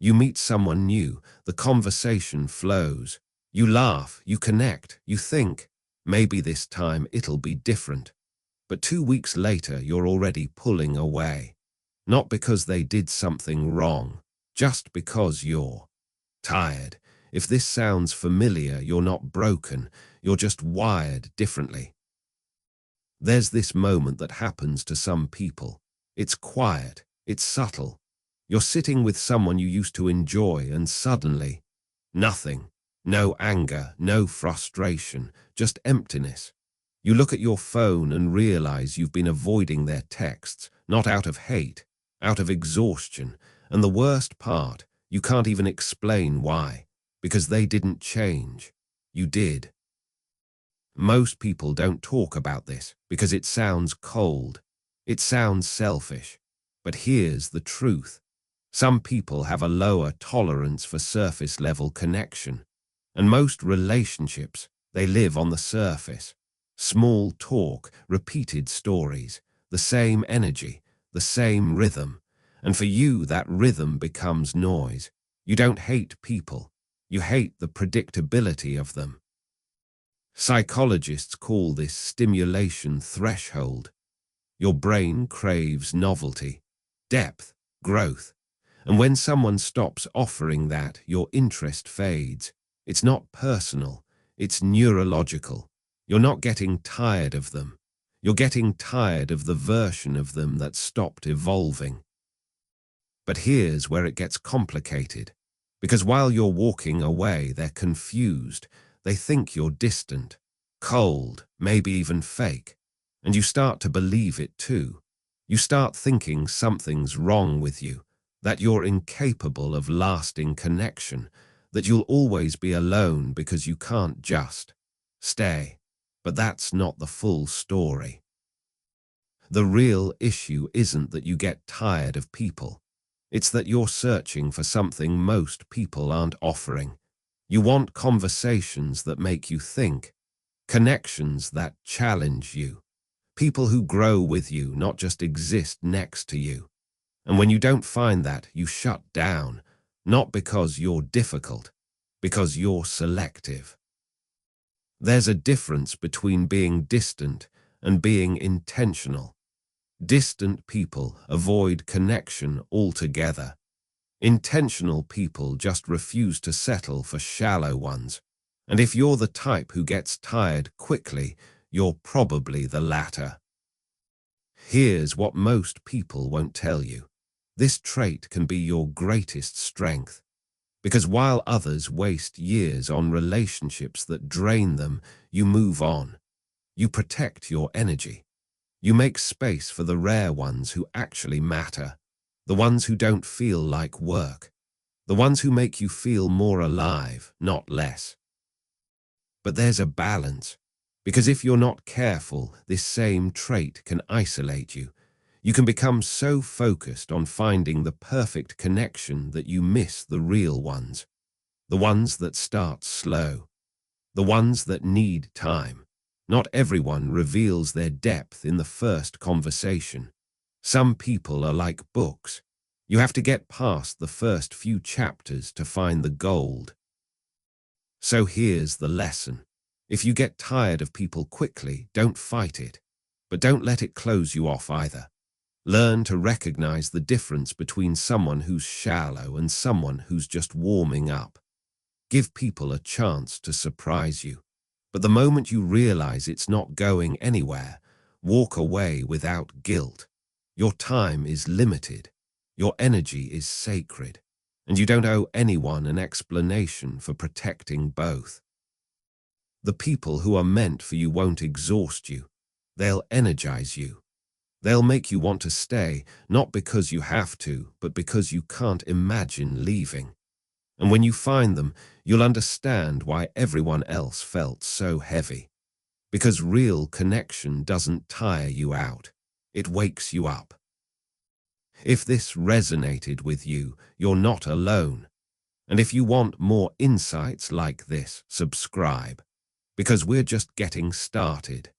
You meet someone new, the conversation flows. You laugh, you connect, you think, maybe this time it'll be different. But 2 weeks later, you're already pulling away. Not because they did something wrong, just because you're tired. If this sounds familiar, you're not broken, you're just wired differently. There's this moment that happens to some people. It's quiet, it's subtle. You're sitting with someone you used to enjoy and suddenly, nothing. No anger, no frustration, just emptiness. You look at your phone and realize you've been avoiding their texts, not out of hate, out of exhaustion. And the worst part, you can't even explain why, because they didn't change. You did. Most people don't talk about this because it sounds cold. It sounds selfish. But here's the truth. Some people have a lower tolerance for surface-level connection. And most relationships, they live on the surface. Small talk, repeated stories, the same energy, the same rhythm. And for you, that rhythm becomes noise. You don't hate people. You hate the predictability of them. Psychologists call this stimulation threshold. Your brain craves novelty, depth, growth. And when someone stops offering that, your interest fades. It's not personal, it's neurological. You're not getting tired of them. You're getting tired of the version of them that stopped evolving. But here's where it gets complicated. Because while you're walking away, they're confused. They think you're distant, cold, maybe even fake. And you start to believe it too. You start thinking something's wrong with you, that you're incapable of lasting connection, that you'll always be alone because you can't just stay. But that's not the full story. The real issue isn't that you get tired of people. It's that you're searching for something most people aren't offering. You want conversations that make you think, connections that challenge you, people who grow with you, not just exist next to you. And when you don't find that, you shut down, not because you're difficult, because you're selective. There's a difference between being distant and being intentional. Distant people avoid connection altogether. Intentional people just refuse to settle for shallow ones. And if you're the type who gets tired quickly, you're probably the latter. Here's what most people won't tell you. This trait can be your greatest strength. Because while others waste years on relationships that drain them, you move on. You protect your energy. You make space for the rare ones who actually matter, the ones who don't feel like work, the ones who make you feel more alive, not less. But there's a balance, because if you're not careful, this same trait can isolate you. You can become so focused on finding the perfect connection that you miss the real ones, the ones that start slow, the ones that need time. Not everyone reveals their depth in the first conversation. Some people are like books. You have to get past the first few chapters to find the gold. So here's the lesson. If you get tired of people quickly, don't fight it, but don't let it close you off either. Learn to recognize the difference between someone who's shallow and someone who's just warming up. Give people a chance to surprise you. But the moment you realize it's not going anywhere, walk away without guilt. Your time is limited. Your energy is sacred. And you don't owe anyone an explanation for protecting both. The people who are meant for you won't exhaust you. They'll energize you. They'll make you want to stay, not because you have to, but because you can't imagine leaving. And when you find them, you'll understand why everyone else felt so heavy. Because real connection doesn't tire you out. It wakes you up. If this resonated with you, you're not alone. And if you want more insights like this, subscribe. Because we're just getting started.